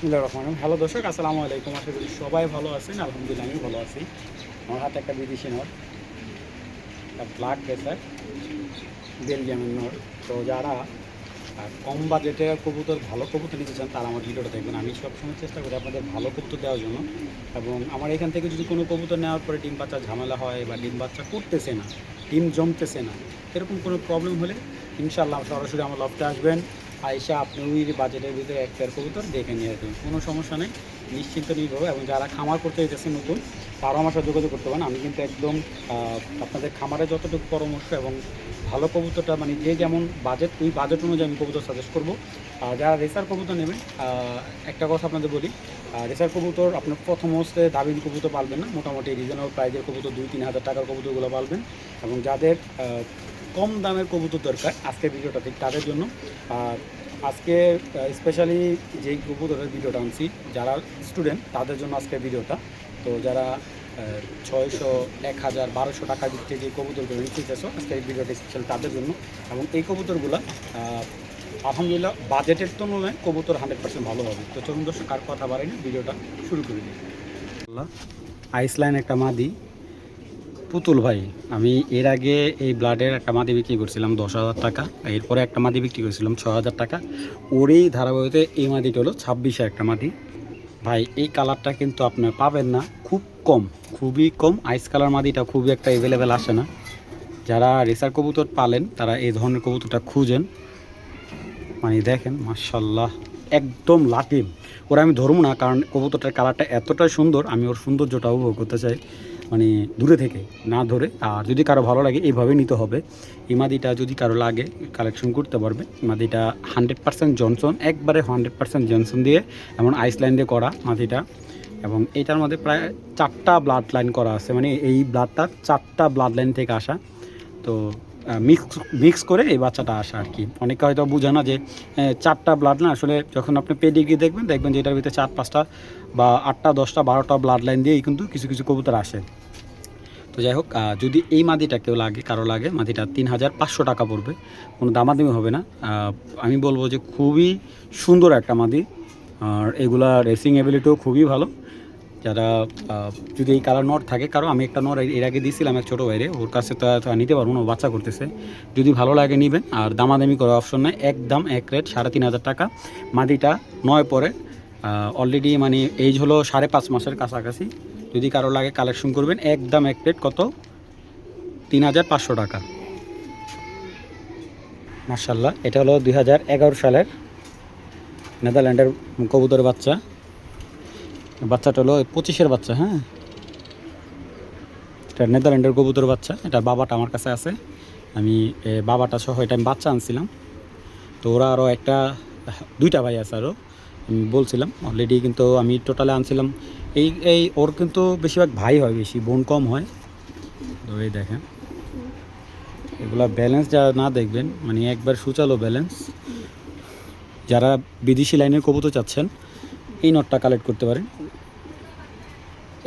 বিসমিল্লাহির রহমানির রহিম। হ্যালো দর্শক, আসসালামু আলাইকুম। আশা করি সবাই ভালো আছেন। আলহামদুলিল্লাহ আমি ভালো আছি। আমার হাতে একটা বিদেশি নর, একটা ব্ল্যাক রেসার, বেলজিয়ামের নর। তো যারা কম বাজেটে কবুতর, ভালো কবুতর নিতে চান তারা আমার ভিডিওটা দেখবেন। আমি সবসময় চেষ্টা করি আপনাদের ভালো কবুতর দেওয়ার জন্য। এবং আমার এখান থেকে যদি কোনো কবুতর নেওয়ার পরে ডিম বাচ্চা ঝামেলা হয় বা ডিম বাচ্চা করতেছে না, ডিম জমতেছে না, এরকম কোনো প্রবলেম হলে ইনশাআল্লাহ সরাসরি আমার লফটে আসবেন। আইসা আপনি ওই বাজেটের ভিতরে এক পেয়ার কবুতর দেখে নিয়ে আসবেন, কোনো সমস্যা নেই। নিশ্চিন্ত নির্ভর। এবং যারা খামার করতে যেতেছে নতুন, তারাও আমার সাথে যোগাযোগ করতে পারেন। আমি কিন্তু একদম আপনাদের খামারে যতটুকু পরামর্শ এবং ভালো কবুতরটা মানে যে যেমন বাজেট, ওই বাজেট অনুযায়ী আমি কবুতর সাজেস্ট করবো। যারা রেসার কবুতর নেবেন, একটা কথা আপনাদের বলি, রেসার কবুতর আপনার প্রথম অবস্থায় দাবির কবুতর পালবেন না। মোটামুটি রিজনেবল প্রাইজের কবুতর 2-3 হাজার টাকার কবুতরগুলো পালবেন। এবং যাদের কম দামের কবুতর দরকার আজকের ভিডিওটা ঠিক তাদের জন্য। আজকে স্পেশালি যেই কবুতরের ভিডিওটা আনছি, যারা স্টুডেন্ট তাদের জন্য আজকের ভিডিওটা। তো যারা 600, 1000, 1200 টাকার দিক থেকে যে কবুতরগুলো নিতে চাইছো, আজকের এই ভিডিওটা স্পেশাল তাদের জন্য। এবং এই কবুতরগুলো আলহামদুলিল্লাহ বাজেটের তুলনায় কবুতর 100% ভালো হবে। তো চলুন দর্শক, আর কথা বাড়াই না, ভিডিওটা শুরু করে দিই। আইসলাইন একটা মাদি পুতুল ভাই, আমি এর আগে এই ব্লাডের একটা মাদি বিক্রি করছিলাম 10,000 টাকা, এরপরে একটা মাদি বিক্রি করেছিলাম 6,000 টাকা। ওরই ধারাবাহিকতে এই মাদিটা হলো 26-এর একটা মাদি। ভাই এই কালারটা কিন্তু আপনার পাবেন না, খুব কম, খুবই কম। আইস কালার মাদিটা খুবই একটা অ্যাভেলেবেল আসে না। যারা রেসার কবুতর পালেন তারা এই ধরনের কবুতরটা খুঁজেন। মানে দেখেন মাশাল্লাহ, একদম লাটিম। ওরা আমি ধরবো না, কারণ কবুতরটার কালারটা এতটাই সুন্দর, আমি ওর সৌন্দর্যটা উপভোগ করতে চাই মানে দূরে থেকে না ধরে। আর যদি কারো ভালো লাগে এইভাবে নিতে হবে। এই মাদিটা যদি কারো লাগে কালেকশন করতে পারবে। মাদিটা 100% জনসন, একবারে 100% জনসন দিয়ে এমন আইসল্যান্ড দিয়ে করা মাদিটা। এবং এইটার মধ্যে প্রায় 4টা ব্লাড লাইন করা আছে, মানে এই ব্লাডটা 4টা ব্লাড লাইন থেকে আসা। তো মিক্স করে এই বাচ্চাটা আসা আর কি। অনেকে হয়তো বুঝে না যে 4টা ব্লাড না, আসলে যখন আপনি পেডিগ্রি দেখবেন যে এটার ভিতরে 4-5টা বা 8টা 10টা 12টা ব্লাড লাইন দিয়েই কিন্তু কিছু কিছু কবুতর আসে। তো যাই হোক, যদি এই মাদিটা কেউ লাগে, কারো লাগে, মাদিটা 3,500 টাকা পড়বে, কোনো দামাদামি হবে না। আমি বলবো যে খুবই সুন্দর একটা মাদি। আর এগুলা রেসিং এবিলিটিও খুবই ভালো। যারা যদি এই কালার নর থাকে কারো, আমি একটা নর এর আগে দিয়েছিলাম এক ছোটো বাইরে, ওর কাছে তো নিতে পারবো না, ও বাচ্চা করতেছে। যদি ভালো লাগে নেবেন, আর দামাদামি করার অপশন নাই, একদম এক রেট 3,500 টাকা। মাদিটা 9 পরে, অলরেডি মানে এইজ হলো 5.5 মাসের কাছাকাছি। যদি কারো লাগে কালেকশন করবেন, একদম এক রেট কত, 3,500 টাকা। মার্শাল্লাহ, এটা হলো 2011 সালের নেদারল্যান্ডের কবুতরের বাচ্চা। বাচ্চাটা হলো 25-এর বাচ্চা। হ্যাঁ, এটা নেদারল্যান্ডের কবুতর বাচ্চা। এটা বাবাটা আমার কাছে আছে, আমি বাবাটা সহ এটা আমি বাচ্চা আনছিলাম। তো ওরা আরও একটা 2টা ভাই আছে আরও, আমি বলছিলাম অলরেডি, কিন্তু আমি টোটালে আনছিলাম এই এই ওর কিন্তু বেশিরভাগ ভাই হয়, বেশি বোন কম হয়। তো এই দেখেন এগুলা ব্যালেন্স যারা না দেখবেন, মানে একবার সুচালো ব্যালেন্স। যারা বিদেশি লাইনের কবুতর চাচ্ছেন এই নটটা কালেক্ট করতে পারেন।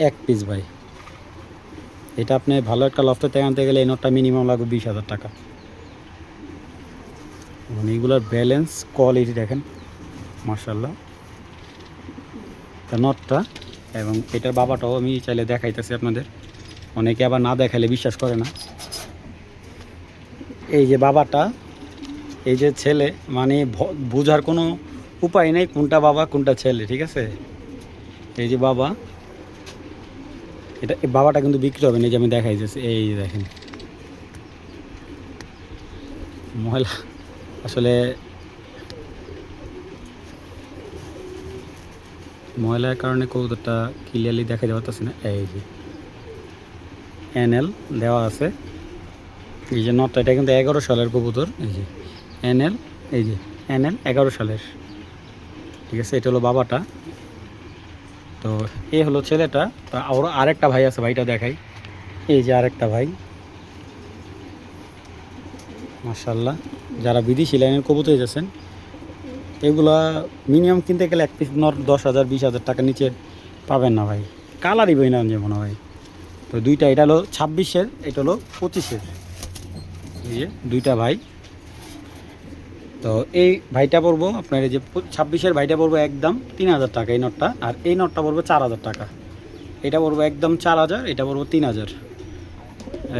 1 পিস ভাই, এটা আপনি ভালো একটা লফটে থেকে আনতে গেলে এই নটটা মিনিমাম লাগবে 20,000 টাকা। মানে এগুলোর ব্যালেন্স কোয়ালিটি দেখেন মার্শাল্লাহ, তা নটটা। এবং এটার বাবাটাও আমি চাইলে দেখাইতেছি আপনাদের, অনেকে আবার না দেখাইলে বিশ্বাস করে না। এই যে বাবাটা, এই যে ছেলে, মানে বোঝার কোনো উপায় নেই কোনটা বাবা কোনটা ছেলে, ঠিক আছে। এই যে বাবা, এটা বাবাটা কিন্তু বিক্রি হবে না, এই যে আমি দেখাইতেছি, এই দেখেন মহিলা। আসলে ময়লার কারণে কবুতরটা ক্লিয়ারলি দেখা যাওয়া পারতেছে না। এই যে NL দেওয়া আছে, এই যে নটটা, এটা কিন্তু 11 সালের কবুতর। এই যে NL, এই যে NL 11 সালের, ঠিক আছে। এটা হলো বাবাটা। তো এই হলো ছেলেটা। তো ওর আরেকটা ভাই আছে, ভাইটা দেখাই। এই যে আরেকটা ভাই, মাশাল্লাহ। যারা বিদেশি লাইনের কবুতর যাচ্ছেন, এগুলা মিনিমাম কিনতে গেলে 1 পিস নর 10,000 20,000 টাকার নিচে পাবেন না ভাই, কালারই বই না যেমন হয়। তো 2টা, এটা হলো 26-এর, এটা হলো 25-এর। এই যে 2টা ভাই, তো এই ভাইটা পড়বো আপনার এই যে 26-এর ভাইটা পড়বো একদম 3000 টাকা এই নটটা, আর এই নটটা পড়বো 4000 টাকা। এটা পড়বো একদম 4000, এটা পড়বো 3000।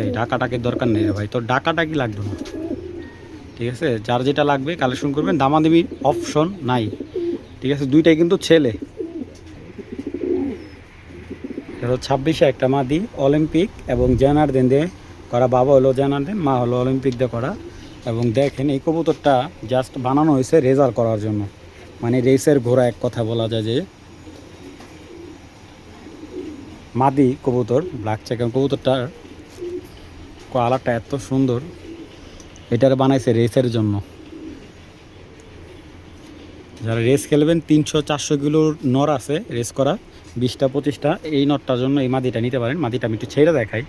এই ডাকাটাকের দরকার নেই রে ভাই, তোর ডাকাটাকি লাগবে না, ঠিক আছে? যার যেটা লাগবে কালেকশন করবেন, দামাদামি অপশন নাই, ঠিক আছে? দুইটাই কিন্তু ছেলে। এটা 26-এ একটা মাদি অলিম্পিক এবং জেনার্দেন দিয়ে করা, বাবা হলো জেনার্দেন, মা হলো অলিম্পিক দিয়ে করা। এবং দেখেন এই কবুতরটা জাস্ট বানানো হয়েছে রেজার করার জন্য, মানে রেসের ঘোড়া এক কথা বলা যায়। যে মাদি কবুতর ব্ল্যাক চেকার কবুতরটার কালারটা এত সুন্দর, এটার বানাইছে রেসের জন্য। যারা রেস খেলবেন 300-400 কিলোর নর আছে রেস করা, 20টা-25টা, এই নটটার জন্য এই মাদিটা নিতে পারেন। মাদিটা আমি একটু ছেড়ে দেখাই।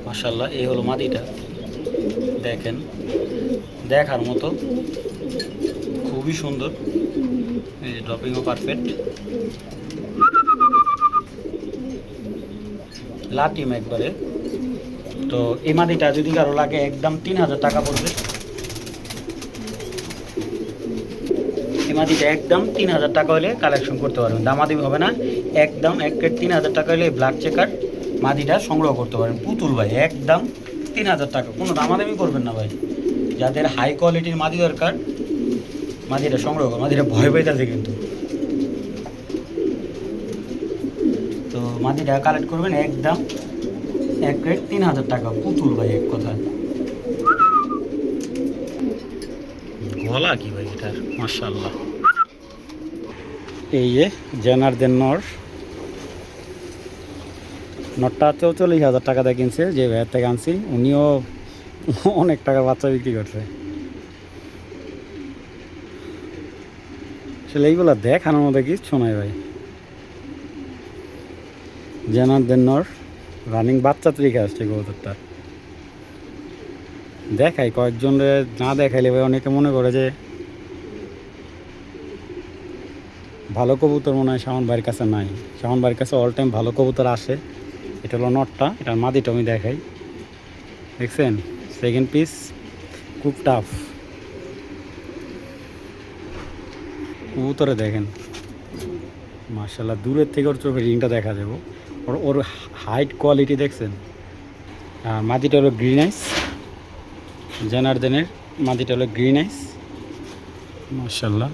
মাশাআল্লাহ, এই হলো মাদিটা, দেখেন দেখার মতো, খুবই সুন্দর। এই ড্রপিংও পারফেক্ট, লাটিম একবারে। তো এই মাদিটা যদি কারো লাগে একদম 3000 টাকা পড়বে। এই মাদিটা একদম 3000 টাকা হলে কালেকশন করতে পারবেন, দামাদি হবে না। একদম 3000 টাকা হলে ব্ল্যাক চেকার মাদিটা সংগ্রহ করতে পারেন। পুতুল ভাই একদম 3000 টাকা, কোনো দামাদামি করবেন না ভাই। যাদের হাই কোয়ালিটির মাদি দরকার মাদিটা সংগ্রহ করুন। মাদিটা ভয় পাইতেছে কিন্তু, তো মাদিটা কালেক্ট করবেন একদম 3000 টাকা। পুতুল ভাই এক কথা, গলা কি ভাই এটার, মাশাআল্লাহ। এই যে জেনার্দেন নটটা 44,000 টাকা দিয়ে কিনছে, যে ভাইয়ের থেকে আনছি উনিও অনেক টাকার বাচ্চা বিক্রি করছে। আসলে এইগুলো দেখানোর মধ্যে কিছু নাই ভাই। জেনার্দেন রানিং বাচ্চা তরিকে আসছে কবুতরটা। দেখাই কয়েকজন না দেখাইলে ভাই অনেকে মনে করে যে ভালো কবুতর মনে হয় শাওন ভাইয়ের কাছে নাই। শাওন ভাইয়ের কাছে অল টাইম ভালো কবুতর আসে। এটা হলো নটটা, এটার মাদিটা আমি দেখাই। দেখছেন সেকেন্ড পিস খুব টাফ কবুতরে, দেখেন মাশাআল্লাহ, দূরের থেকে ওর চোখের রিংটা দেখা যাবে, ওর হাইট কোয়ালিটি দেখছেন। আর মাদিটা হলো গ্রিন আইস, জেনার্দেনের মাদিটা হলো গ্রিন আইস, মাশাআল্লাহ।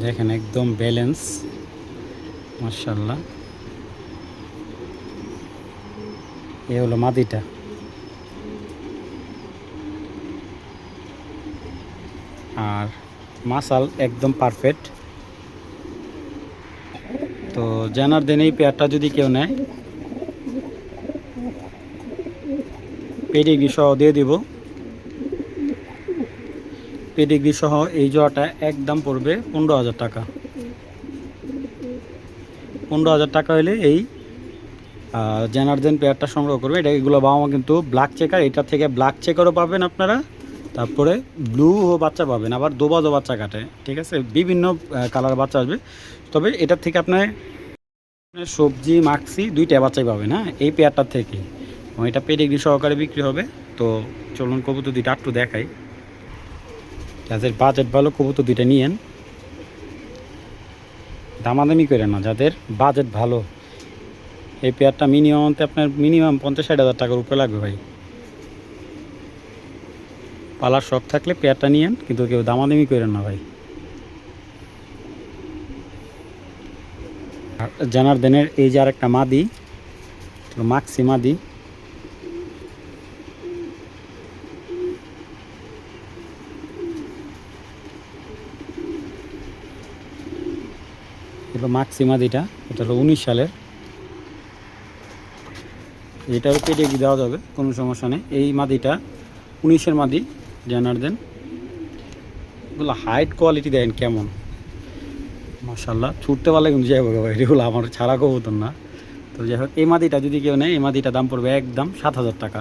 দেখেন একদম ব্যালেন্স, মাশাআল্লাহ। এ হলো মাদিটা। আর মাসাল একদম পারফেক্ট। তো জেনার্দেন এই পেয়ারটা যদি কেউ নেয় পেডিগ্রি সহ দিয়ে দিব। পেডিগ্রি সহ এই জোড়াটা একদম পড়বে 15,000 টাকা। 15,000 টাকা হলে এই জেনার্দেন পেয়ারটা সংগ্রহ করবে। এটা এগুলো বাবা মা কিন্তু ব্ল্যাক চেকার, এটা থেকে ব্ল্যাক চেকারও পাবেন আপনারা, তারপরে ব্লু ও বাচ্চা পাবেন, আবার দোবা বাচ্চা কাটে, ঠিক আছে? বিভিন্ন কালার বাচ্চা আসবে। তবে এটার থেকে আপনার সবজি মাক্সি দুইটা বাচ্চাই পাবেন, হ্যাঁ, এই পেয়ারটার থেকে। এটা পেডিগ্রি সহকারে বিক্রি হবে। তো চলুন কবুতর দুইটা একটু দেখাই। যাদের বাজেট ভালো কবুতর দুইটা নিয়েন, দামাদামি করে না। যাদের বাজেট ভালো, এই পেয়ারটা আপনার মিনিমাম 50-60 হাজার টাকার উপরে লাগবে ভাই। পালার শখ থাকলে পেয়ারটা নিয়েন, কিন্তু কেউ দামাদামি করেন না ভাই। আর জেনার্দেনের এই যে আরেকটা মাদি, মাক্সি মাদি, এটা মাক্সি মাদিটা, এটা হলো 19 সালের। এটাও কেটে দেওয়া যাবে, কোনো সমস্যা নেই। এই মাদিটা 19-এর মাদি জেনার্দেন। এগুলো হাইট কোয়ালিটি দেখেন কেমন, মাশাআল্লাহ। ছুটতে পারলে কিন্তু যাই হোক ভাই, এগুলো আমার ছাড়া কবুতর না। তো যাই হোক, এই মাদিটা যদি কেউ নেয়, এই মাদিটা দাম পড়বে একদম 7,000 টাকা।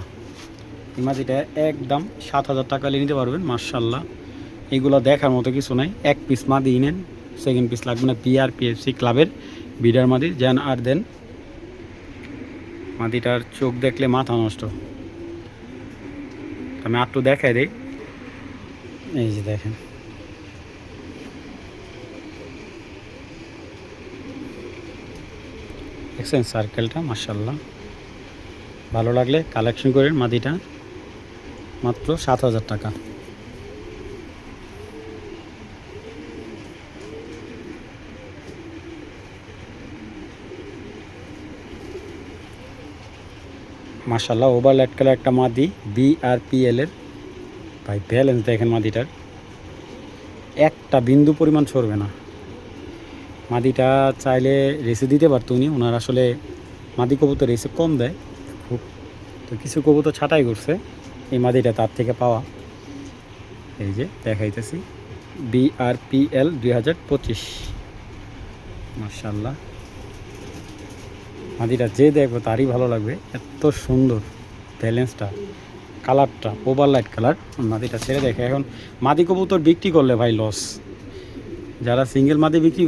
এই মাদিটা একদম 7,000 টাকা নিতে পারবেন, মাশাআল্লাহ। এইগুলো দেখার মতো কিছু নাই। এক পিস মাদি নেন, সেকেন্ড পিস লাগবে না। PRPFC ক্লাবের বিডার মাদি জেনার্দেন মাদিটার চোখ দেখলে মাথা নষ্ট। আমি একটু দেখাই দিই, এই যে দেখেন দেখছেন সার্কেলটা, মাশাআল্লাহ। ভালো লাগলে কালেকশন করেন মাদিটা, মাত্র 7,000 টাকা। মাশাআল্লাহ, ওভার লাইট কালার একটা মাদি, BRPL এর। ভাই ব্যালেন্স দেখেন মাদিটার, একটা বিন্দু পরিমাণ ছড়বে না। মাদিটা চাইলে রেসে দিতে পারতো উনি, ওনার আসলে মাদি কবুতর রেসে কম দেয় খুব, তো কিছু কবুতর ছাঁটাই করছে, এই মাদিটা তার থেকে পাওয়া। এই যে দেখাইতেছি, BRPL 2025। মাশাআল্লাহ, মাদিটা যে দেখবে তারই ভালো লাগবে, এত সুন্দর ব্যালেন্সটা, কালারটা ওভার লাইট কালার। মাদিটা ছেড়ে দেখে। এখন মাদি কবুতর বিক্রি করলে ভাই লস, যারা সিঙ্গেল মাদি বিক্রি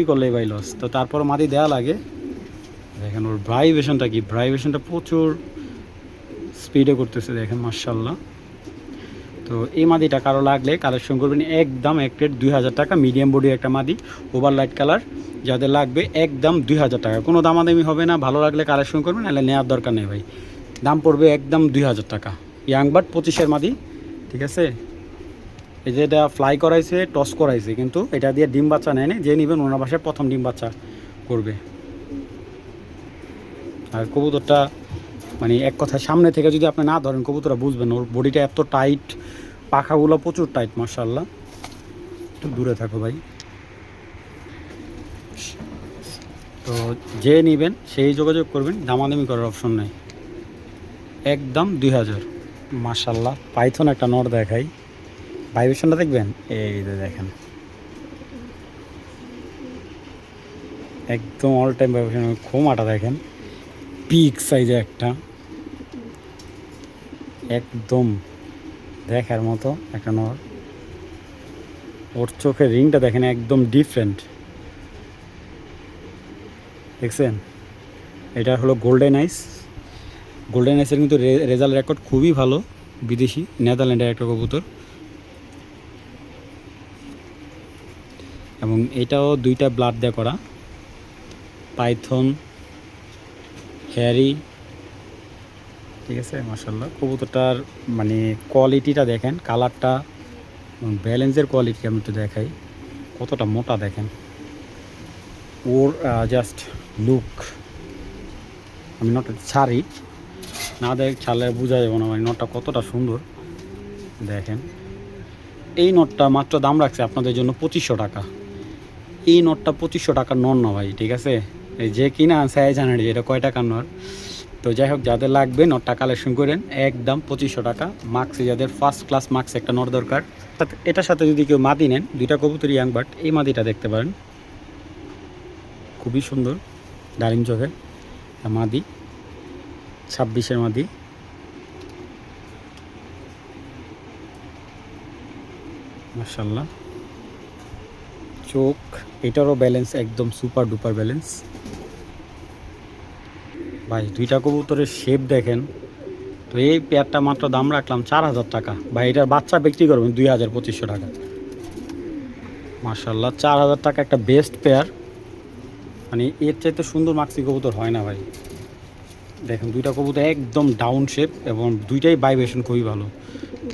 করলে ভাই লস, তো তারপর মাদি দেওয়া লাগে। দেখেন ওর ভাইব্রেশনটা কি, ভাইব্রেশনটা প্রচুর স্পিডে করতেছে দেখেন, মাশাআল্লাহ। তো এই মাদিটা কারো লাগলে কালেকশন করবেন, একদম এক প্লেট 2,000 টাকা। মিডিয়াম বডি একটা মাদি, ওভার লাইট কালার, যাদের লাগবে একদম 2,000 টাকা। কোনো দামাদামি হবে না, ভালো লাগলে কালেকশন করবেন, নাহলে নেওয়ার দরকার নেই ভাই। দাম পড়বে একদম 2,000 টাকা। ইয়াং বার্ড 25-এর মাদি, ঠিক আছে। এই যে এটা ফ্লাই করাইছে, টস করাইছে, কিন্তু এটা দিয়ে ডিম বাচ্চা নেয় না। যে নেবেন ওনার বাসায় প্রথম ডিম বাচ্চা করবে। আর কবুতরটা মানে এক কথায় সামনে থেকে যদি আপনি না ধরেন কবুতরটা বুঝবেন, ওর বডিটা এত টাইট, পাখাগুলো প্রচুর টাইট, মাশাআল্লাহ। একটু দূরে থাকো ভাই। তো যে নেবেন সেই যোগাযোগ করবেন, দামাদামি করার অপশন নেই, একদম 2,000। মাশাআল্লাহ, পাইথন একটা নর দেখাই, ভাইব্রেশনটা দেখবেন, এই যে দেখেন একদম অল টাইম ভাইব্রেশন। খোমাটা দেখেন, পিক সাইজে একটা, একদম দেখার মতো একটা নর। ওর চোখের রিংটা দেখেন, একদম ডিফারেন্ট, দেখছেন। এটা হলো গোল্ডেন আইস। গোল্ডেন আইসের কিন্তু রেজাল্ট রেকর্ড খুবই ভালো, বিদেশি নেদারল্যান্ডের একটা কবুতর। এবং এটাও 2টা ব্লাড দিয়ে করা, পাইথন হ্যারি, ঠিক আছে। মাশাআল্লাহ, কবুতরটার মানে কোয়ালিটিটা দেখেন, কালারটা, ব্যালেন্সের কোয়ালিটি আমি একটু দেখাই, কতটা মোটা দেখেন। ওর জাস্ট লুক, আমি নটটা ছাড়ি, না ছাড়লে বোঝা যাবে না মানে নটটা কতটা সুন্দর দেখেন। এই নটটা মাত্র দাম রাখছে আপনাদের জন্য 2,500 টাকা। এই নটটা 2,500 টাকার নর না ভাই, ঠিক আছে। এই যে কিনা আনছে জানেন এটা কয় টাকার নর। তো যাই হোক, যাদের লাগবে নটটা কালেকশন করেন, একদম 2,500 টাকা। মার্কসে যাদের ফার্স্ট ক্লাস মার্কস একটা নর দরকার, এটার সাথে যদি কেউ মাদি নেন, 2টা কবুতর ইয়াং বাট, এই মাদিটা দেখতে পারেন, খুবই সুন্দর ডালিম চোখের মাদি, 26-এর মাদি। মাশাআল্লাহ, চোখ এটারও ব্যালেন্স একদম সুপার ডুপার ব্যালেন্স ভাই। 2টা কবুতরের শেপ দেখেন। তো এই পেয়ারটা মাত্র দাম রাখলাম 4,000 টাকা ভাই। এটার বাচ্চা বিক্রি করবেন 2,250 টাকা। মাশাআল্লাহ, 4,000 টাকা একটা বেস্ট পেয়ার, মানে এর চাইতে সুন্দর মাক্সি কবুতর হয় না ভাই। দেখেন 2টা কবুতর একদম ডাউন শেপ, এবং 2টাই ভাইব্রেশন খুবই ভালো।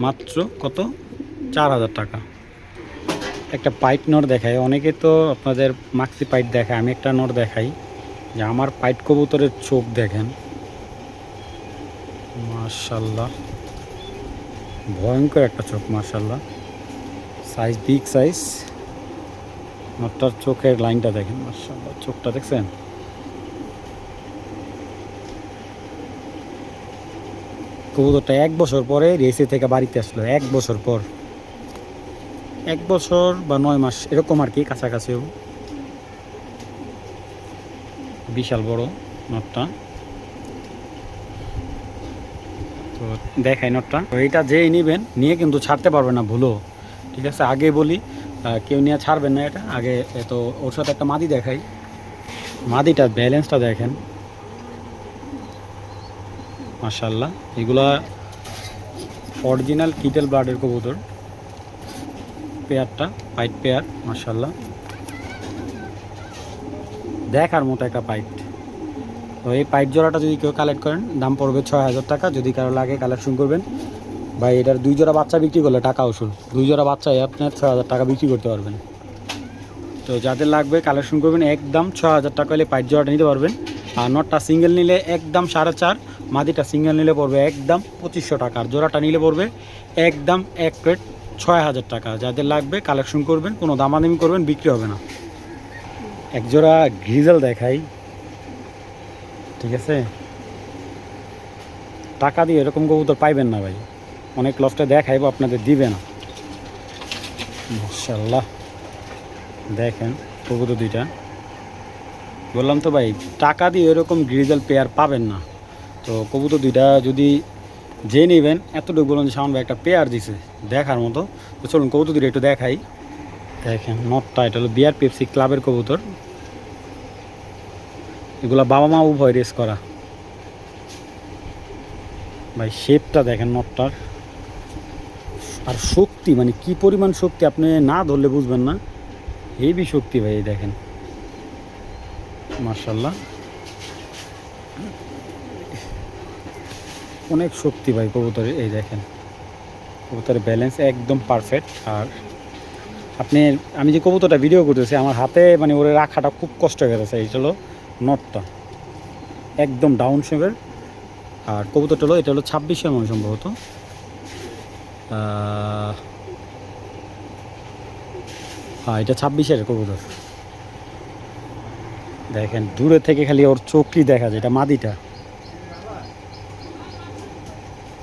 মাত্র কত? 4,000 টাকা। একটা পাইট নর দেখায়, অনেকে তো আপনাদের মাক্সি পাইট দেখায়, আমি একটা নর দেখাই যে আমার পাইট কবুতরের চোখ দেখেন, মাশাআল্লাহ, ভয়ঙ্কর একটা চোখ, মাশাআল্লাহ, সাইজ বিগ সাইজ। নটটার চোখের লাইনটা দেখেন, মাশাআল্লাহ, চোখটা দেখছেন। কবুতরটা 1 বছর পরে রেসে থেকে বাড়িতে আসলো, 1 বছর পর, 1 বছর বা 9 মাস এরকম আর কি, কাছাকাছিও। বিশাল বড় নটটা, তো দেখাই নটটা। তো এইটা যেই নেবেন নিয়ে কিন্তু ছাড়তে পারবে না ভুলো, ঠিক আছে। আগে বলি কেউ নিয়ে ছাড়বেন না এটা আগে। তো ওর সাথে একটা মাদি দেখাই, মাদিটার ব্যালেন্সটা দেখেন, মাশাআল্লাহ। এগুলা অরিজিনাল কিটেল ব্লাডের কবুতর। পেয়ারটা পাইট পেয়ার, মাশাআল্লাহ দেখার মতো একটা পাইট। তো এই পাইট জোড়াটা যদি কেউ কালেক্ট করেন দাম পড়বে 6,000 টাকা। যদি কারো লাগে কালেকশন করবেন ভাই। এটার 2 জোড়া বাচ্চা বিক্রি করলে টাকা উসুল। 2 জোড়া বাচ্চায় আপনার 6,000 টাকা বিক্রি করতে পারবেন। তো যাদের লাগবে কালেকশন করবেন, একদম 6,000 টাকা হলে পাইট জোড়াটা নিতে পারবেন। আর নটটা সিঙ্গেল নিলে একদম 4.5, মাদিটা সিঙ্গেল নিলে পড়বে একদম 2500 টাকা। আর জোড়াটা নিলে পড়বে একদম 1 প্লেট 6,000 টাকা। যাদের লাগবে কালেকশন করবেন, কোনো দামাদামি করবেন, বিক্রি হবে না। এক জোড়া গ্রিজেল দেখাই, ঠিক আছে? টাকা দিয়ে এরকম কবুতর পাইবেন না ভাই। অনেক লফটে দেখাইব, আপনাদের দিবে না। মাশাআল্লাহ দেখেন কবুতর দুইটা। বললাম তো ভাই, টাকা দিয়ে এরকম গ্রিজেল পেয়ার পাবেন না। তো কবুতর দুইটা যদি যে নেবেন, এতটুকু বলুন যে শাওন ভাই একটা পেয়ার দিছে দেখার মতো। তো চলুন কবুতর দুইটা একটু দেখাই। দেখেন নটটা, এটা হলো বিআর পেপসি ক্লাবের কবুতর। এগুলা বাবা মা উভয় রেস করা ভাই। শেপটা দেখেন নটটার, আর শক্তি মানে কি পরিমাণ শক্তি আপনি না ধরলে বুঝবেন না। হেভি শক্তি ভাই, দেখেন মাশাআল্লাহ অনেক শক্তি ভাই কবুতরের। এই দেখেন কবুতরের ব্যালেন্স একদম পারফেক্ট। আর আপনি, আমি যে কবুতরটা ভিডিও করতেছি আমার হাতে মানে ওরে রাখাটা খুব কষ্ট হয়ে গেছে। এটা হলো নটটা একদম ডাউন শেপের। আর কবুতরটা হলো, এটা হলো 26-এর মনে সম্ভবত। হ্যাঁ এটা 26-এর কবুতর। দেখেন দূরে থেকে খালি ওর চোখটি দেখা যায়। এটা মাদিটা,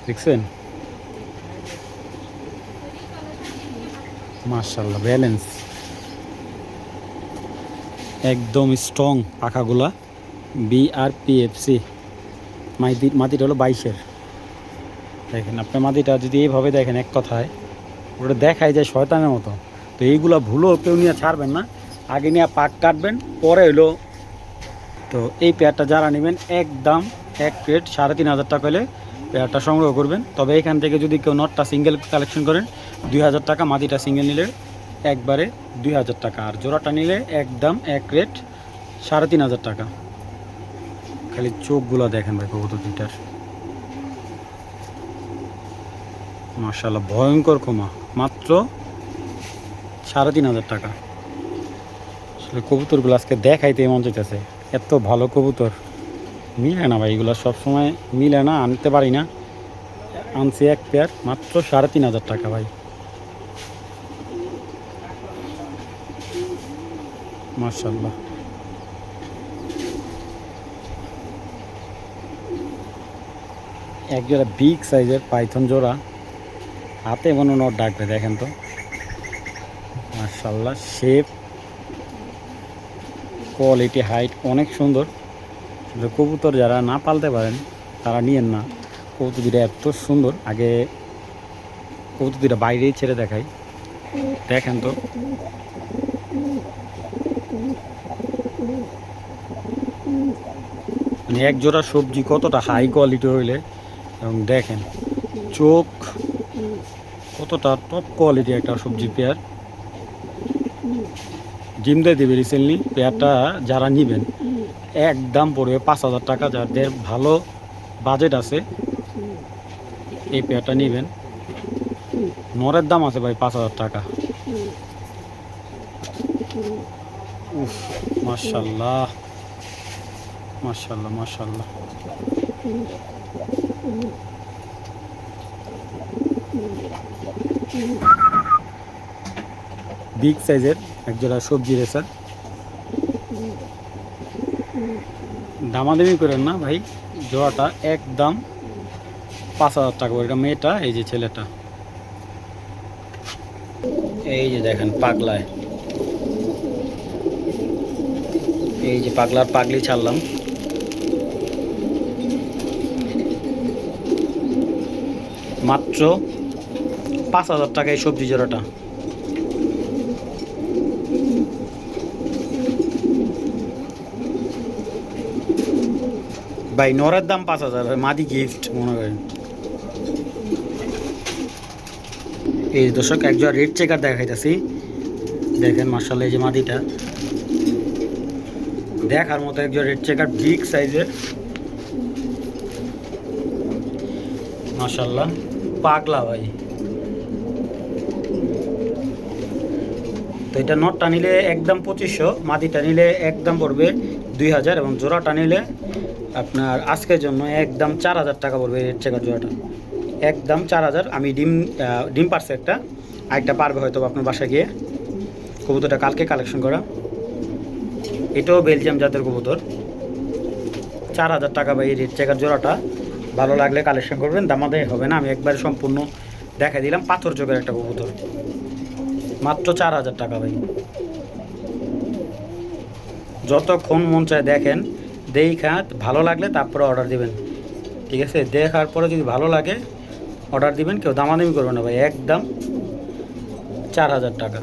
দেখছেন? মাশাআল্লাহ ব্যালেন্স একদম স্ট্রং। পাখাগুলা বিআরপিএফসি। মাদিটা হলো 22-এর। দেখেন আপনার মাদিটা যদি এইভাবে দেখেন, এক কথায় ওটা দেখাই যায় শয়তানের মতো। তো এইগুলা ভুলও কেউ নিয়ে ছাড়বেন না, আগে নিয়ে পাক কাটবেন, পরে হলো। তো এই পেয়ারটা যারা নেবেন একদম 1 প্লেট 3,500 টাকা হলে পেয়ারটা সংগ্রহ করবেন। তবে এখান থেকে যদি কেউ নটটা সিঙ্গেল কালেকশন করেন 2,000 টাকা, মাদিটা সিঙ্গেল নিলে একবারে 2,000 টাকা। আর জোড়াটা নিলে একদম 1 প্লেট 3,500 টাকা। খালি চোখগুলো দেখেন ভাই কবুতর দুইটার, মাশাআল্লাহ ভয়ঙ্কর ক্ষমা। মাত্র 3,500 টাকা। আসলে কবুতরগুলো আজকে দেখাইতে মন চাইতেছে, এত ভালো কবুতর মিলে না ভাই। এগুলো সবসময় মিলে না, আনতে পারি না। আনছি 1 পেয়ার মাত্র 3,500 টাকা ভাই, মাশাআল্লাহ। এক জোড়া বিগ সাইজের পাইথন জোড়া, হাতে মনে নট ডাকবে। দেখেন তো মাশাআল্লাহ, শেপ কোয়ালিটি হাইট অনেক সুন্দর। কবুতর যারা না পালতে পারেন তারা নিয়েন না। কবুতর দুটা এত সুন্দর। আগে কবুতর দুটা বাইরেই ছেড়ে দেখাই, দেখেন তো মানে এক জোড়া সবজি কতটা হাই কোয়ালিটি হইলে, এবং দেখেন চোখ কতটা টপ কোয়ালিটি একটা সবজি পেয়ার। ডিম দিয়ে দেবে রিসেন্টলি। পেয়ারটা যারা নেবেন একদম পড়বে 5,000 টাকা। যাদের ভালো বাজেট আছে এই পেয়ারটা নেবেন। নরের দাম আছে ভাই 5,000 টাকা। উফ মাশাআল্লাহ মাশাআল্লাহ মাশাআল্লাহ। বিগ সাইজের একজোড়া সবজি রেসার। দামাদামি করেন না ভাই, জোড়াটা একদম 5,000 টাকা। এটা মেয়েটা, এই যে ছেলেটা, এই যে দেখেন পাগলায়, এই যে পাগলার পাগলি ছাড়লাম। মাত্র 5,000 টাকা এই সবজি জোড়াটা। ভাই নরের দাম 5,000 ভাই, মাদি গিফট মনে করেন। এই দর্শক একজন রেড চেকার দেখাইতেছি, দেখেন মার্শাল্লাহ এই যে মাদিটা দেখার মতো, একজন রেড চেকার বিগ সাইজের মার্শাল্লাহ, পাগলা ভাই। তো এটা নটটা নিলে একদম 2500, মাদিটা নিলে একদম পড়বে 2000, এবং জোড়াটা নিলে আপনার আজকের জন্য একদম 4000 টাকা পড়বে রেড চেকার জোড়াটা, একদম 4000। আমি ডিম পারছে একটা, আরেকটা পারবে হয়তো আপনার বাসায় গিয়ে। কবুতরটা কালকে কালেকশন করা, এটাও বেলজিয়াম জাতের কবুতর, 4000 টাকা ভাই রেড চেকার জোড়াটা। ভালো লাগলে কালেকশন করবেন, দামাদামি হবে না, আমি একবারে সম্পূর্ণ দেখা দিলাম। পাথর চোখের একটা কবুতর, মাত্র 4000 টাকা ভাই। যতক্ষণ মন চায় দেখেন, দেখা ভালো লাগলে তারপরে অর্ডার দিবেন, ঠিক আছে? দেখার পরে যদি ভালো লাগে অর্ডার দিবেন, কেউ দামাদামি করবে না ভাই, একদম 4000 টাকা।